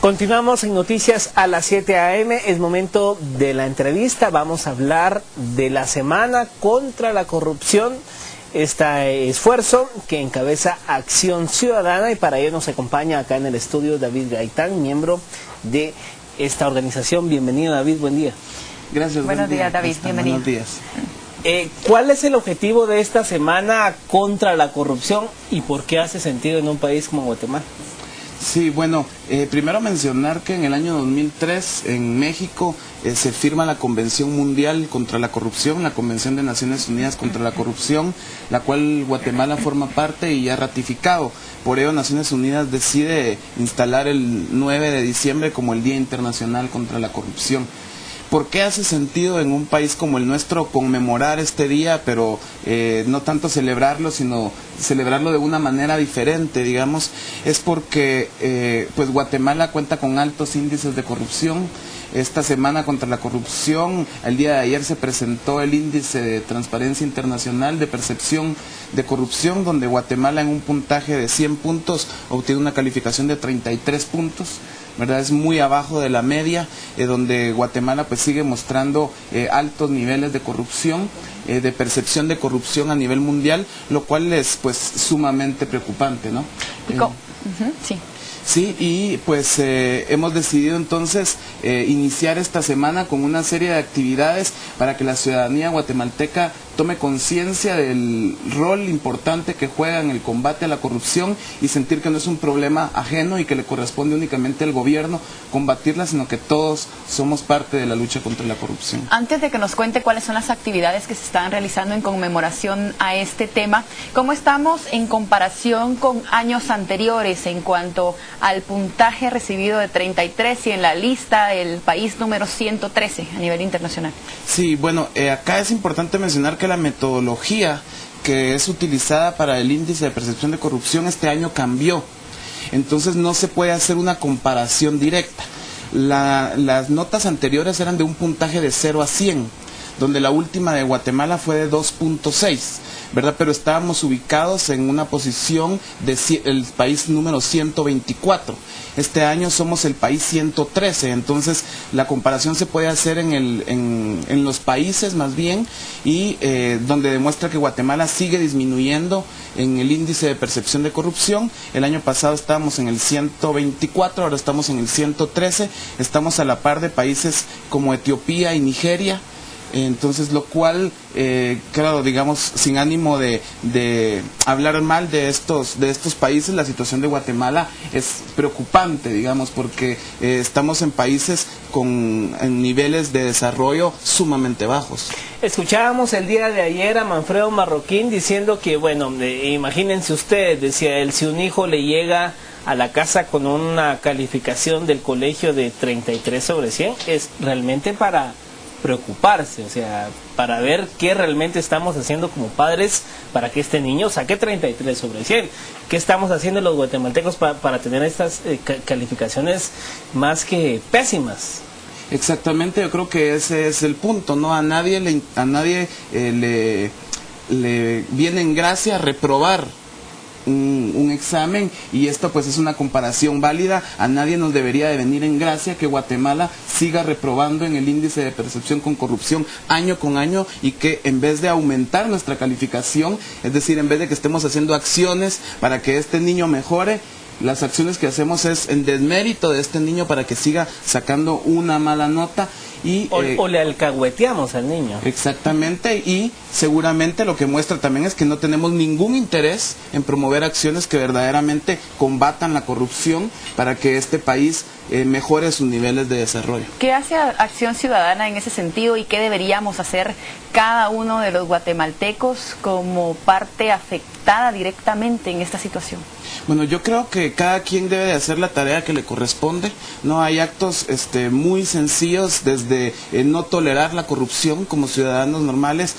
Continuamos en Noticias a las 7 a.m. Es momento de la entrevista. Vamos a hablar de la Semana contra la Corrupción, este esfuerzo que encabeza Acción Ciudadana, y para ello nos acompaña acá en el estudio David Gaitán, miembro de esta organización. Bienvenido, David, buen día. Gracias. Buenos días, David, bienvenido. Buenos días. ¿Cuál es el objetivo de esta Semana contra la Corrupción y por qué hace sentido en un país como Guatemala? Sí, bueno, primero mencionar que en el año 2003 en México se firma la Convención Mundial contra la Corrupción, la Convención de Naciones Unidas contra la Corrupción, la cual Guatemala forma parte y ya ha ratificado. Por ello Naciones Unidas decide instalar el 9 de diciembre como el Día Internacional contra la Corrupción. ¿Por qué hace sentido en un país como el nuestro conmemorar este día, pero no tanto celebrarlo, sino celebrarlo de una manera diferente, digamos? Es porque pues Guatemala cuenta con altos índices de corrupción. Esta Semana contra la Corrupción, el día de ayer se presentó el índice de Transparencia Internacional de Percepción de Corrupción, donde Guatemala en un puntaje de 100 puntos obtiene una calificación de 33 puntos. ¿Verdad? Es muy abajo de la media, donde Guatemala pues sigue mostrando altos niveles de corrupción, de percepción de corrupción a nivel mundial, lo cual es pues sumamente preocupante, ¿no? Sí. Sí, y pues hemos decidido entonces iniciar esta semana con una serie de actividades para que la ciudadanía guatemalteca tome conciencia del rol importante que juega en el combate a la corrupción y sentir que no es un problema ajeno y que le corresponde únicamente al gobierno combatirla, sino que todos somos parte de la lucha contra la corrupción. Antes de que nos cuente cuáles son las actividades que se están realizando en conmemoración a este tema, ¿cómo estamos en comparación con años anteriores en cuanto al puntaje recibido de 33 y en la lista el país número 113 a nivel internacional? Sí, bueno, acá es importante mencionar que la metodología que es utilizada para el índice de percepción de corrupción este año cambió. Entonces no se puede hacer una comparación directa. Las notas anteriores eran de un puntaje de 0 a 100, donde la última de Guatemala fue de 2.6, ¿verdad? Pero estábamos ubicados en una posición del país número 124. Este año somos el país 113, entonces la comparación se puede hacer en los países más bien, y donde demuestra que Guatemala sigue disminuyendo en el índice de percepción de corrupción. El año pasado estábamos en el 124, ahora estamos en el 113, estamos a la par de países como Etiopía y Nigeria. Entonces, lo cual, claro, digamos, sin ánimo de hablar mal de estos países, la situación de Guatemala es preocupante, digamos, porque estamos en países en niveles de desarrollo sumamente bajos. Escuchábamos el día de ayer a Manfredo Marroquín diciendo que, bueno, imagínense ustedes, decía él, si un hijo le llega a la casa con una calificación del colegio de 33 sobre 100, es realmente para preocuparse, o sea, para ver qué realmente estamos haciendo como padres para que este niño saque 33 sobre 100. ¿Qué estamos haciendo los guatemaltecos para tener estas calificaciones más que pésimas? Exactamente, yo creo que ese es el punto, ¿no? A nadie le viene en gracia reprobar un examen, y esto pues es una comparación válida. A nadie nos debería de venir en gracia que Guatemala siga reprobando en el índice de percepción con corrupción año con año, y que en vez de aumentar nuestra calificación, es decir, en vez de que estemos haciendo acciones para que este niño mejore, las acciones que hacemos es en desmérito de este niño para que siga sacando una mala nota. O le alcahueteamos al niño. Exactamente, y seguramente lo que muestra también es que no tenemos ningún interés en promover acciones que verdaderamente combatan la corrupción para que este país mejore sus niveles de desarrollo. ¿Qué hace Acción Ciudadana en ese sentido y qué deberíamos hacer cada uno de los guatemaltecos como parte afectada directamente en esta situación? Bueno, yo creo que cada quien debe de hacer la tarea que le corresponde. No hay actos muy sencillos, desde no tolerar la corrupción como ciudadanos normales,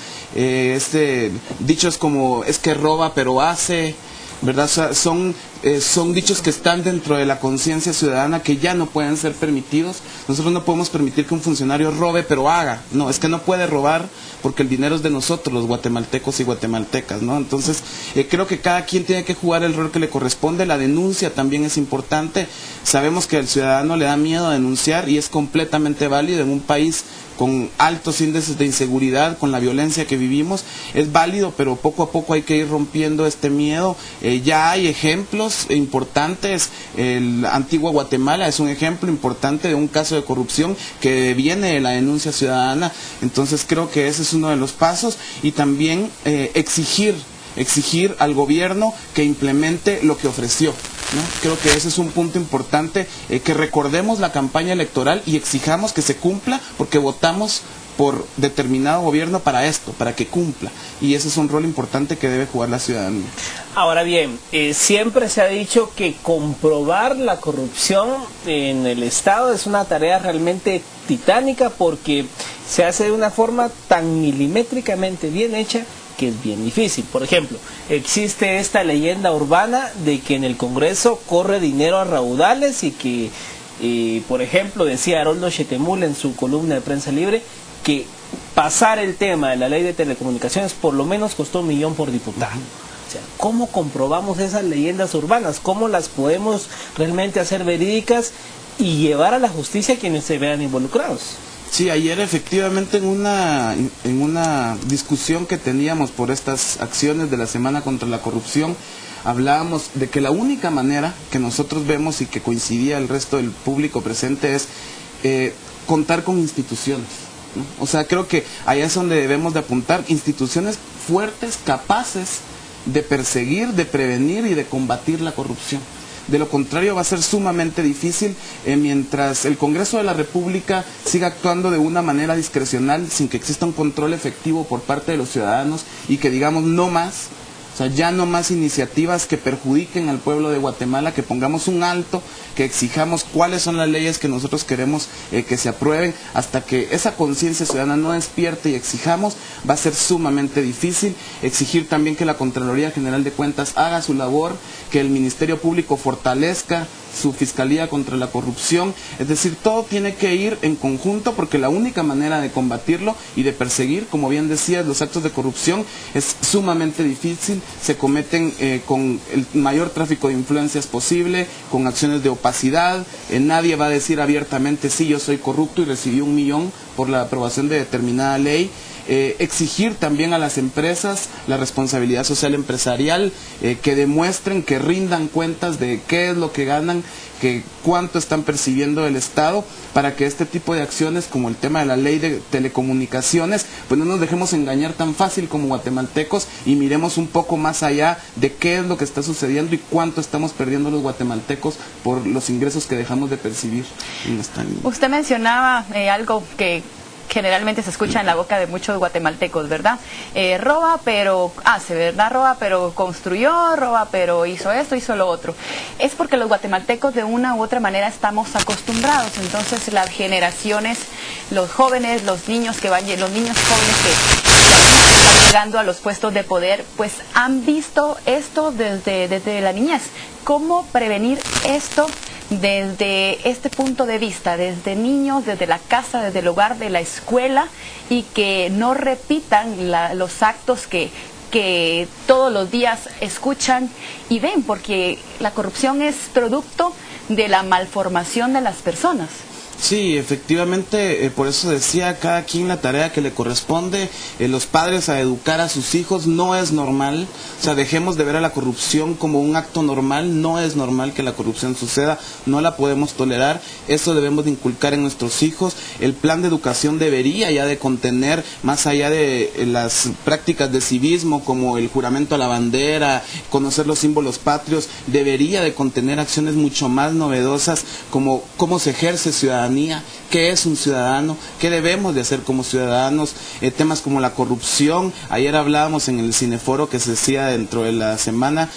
dichos como es que roba pero hace, ¿verdad? Son son dichos que están dentro de la conciencia ciudadana que ya no pueden ser permitidos. Nosotros no podemos permitir que un funcionario robe pero haga. No, es que no puede robar porque el dinero es de nosotros, los guatemaltecos y guatemaltecas, ¿no? Entonces, creo que cada quien tiene que jugar el rol que le corresponde. La denuncia también es importante. Sabemos que al ciudadano le da miedo a denunciar y es completamente válido en un país con altos índices de inseguridad, con la violencia que vivimos, es válido, pero poco a poco hay que ir rompiendo este miedo. Ya hay ejemplos importantes. El Antigua Guatemala es un ejemplo importante de un caso de corrupción que viene de la denuncia ciudadana. Entonces creo que ese es uno de los pasos, y también exigir al gobierno que implemente lo que ofreció, ¿no? Creo que ese es un punto importante, que recordemos la campaña electoral y exijamos que se cumpla, porque votamos por determinado gobierno para esto, para que cumpla, y ese es un rol importante que debe jugar la ciudadanía. Ahora bien, siempre se ha dicho que comprobar la corrupción en el Estado es una tarea realmente titánica, porque se hace de una forma tan milimétricamente bien hecha que es bien difícil. Por ejemplo, existe esta leyenda urbana de que en el Congreso corre dinero a raudales y que, por ejemplo, decía Haroldo Chetemul en su columna de Prensa Libre, que pasar el tema de la ley de telecomunicaciones por lo menos costó $1 millón por diputado. O sea, ¿cómo comprobamos esas leyendas urbanas? ¿Cómo las podemos realmente hacer verídicas y llevar a la justicia a quienes se vean involucrados? Sí, ayer efectivamente en una discusión que teníamos por estas acciones de la Semana contra la Corrupción, hablábamos de que la única manera que nosotros vemos y que coincidía el resto del público presente es contar con instituciones, ¿no? O sea, creo que allá es donde debemos de apuntar, instituciones fuertes, capaces de perseguir, de prevenir y de combatir la corrupción. De lo contrario va a ser sumamente difícil mientras el Congreso de la República siga actuando de una manera discrecional, sin que exista un control efectivo por parte de los ciudadanos, y que digamos no más, o sea, ya no más iniciativas que perjudiquen al pueblo de Guatemala, que pongamos un alto, que exijamos cuáles son las leyes que nosotros queremos que se aprueben. Hasta que esa conciencia ciudadana no despierte y exijamos, va a ser sumamente difícil. Exigir también que la Contraloría General de Cuentas haga su labor, que el Ministerio Público fortalezca su Fiscalía contra la Corrupción. Es decir, todo tiene que ir en conjunto, porque la única manera de combatirlo y de perseguir, como bien decías, los actos de corrupción es sumamente difícil. Se cometen con el mayor tráfico de influencias posible, con acciones de opacidad. Nadie va a decir abiertamente, sí, yo soy corrupto y recibí $1 millón por la aprobación de determinada ley. Exigir también a las empresas la responsabilidad social empresarial, que demuestren, que rindan cuentas de qué es lo que ganan, que cuánto están percibiendo del Estado, para que este tipo de acciones, como el tema de la ley de telecomunicaciones, pues no nos dejemos engañar tan fácil como guatemaltecos, y miremos un poco más allá de qué es lo que está sucediendo y cuánto estamos perdiendo los guatemaltecos por los ingresos que dejamos de percibir en esta línea. Usted mencionaba algo que generalmente se escucha en la boca de muchos guatemaltecos, ¿verdad? Roba pero hace, ¿verdad? Roba pero construyó, roba pero hizo esto, hizo lo otro. Es porque los guatemaltecos de una u otra manera estamos acostumbrados. Entonces las generaciones, los jóvenes, los niños jóvenes que están llegando a los puestos de poder, pues han visto esto desde la niñez. ¿Cómo prevenir esto desde este punto de vista, desde niños, desde la casa, desde el hogar, de la escuela, y que no repitan los actos que todos los días escuchan y ven? Porque la corrupción es producto de la malformación de las personas. Sí, efectivamente, por eso decía, cada quien la tarea que le corresponde, los padres a educar a sus hijos. No es normal, o sea, dejemos de ver a la corrupción como un acto normal. No es normal que la corrupción suceda, no la podemos tolerar, eso debemos de inculcar en nuestros hijos. El plan de educación debería ya de contener, más allá de las prácticas de civismo, como el juramento a la bandera, conocer los símbolos patrios, debería de contener acciones mucho más novedosas, como cómo se ejerce ciudadanía ciudadanía, qué es un ciudadano, qué debemos de hacer como ciudadanos, temas como la corrupción. Ayer hablábamos en el cineforo que se decía dentro de la semana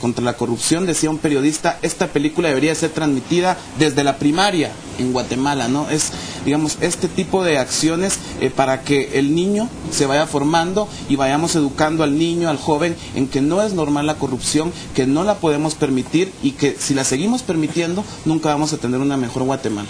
contra la corrupción, decía un periodista, esta película debería ser transmitida desde la primaria en Guatemala, ¿no? Es, digamos, este tipo de acciones para que el niño se vaya formando y vayamos educando al niño, al joven, en que no es normal la corrupción, que no la podemos permitir y que si la seguimos permitiendo, nunca vamos a tener una mejor Guatemala.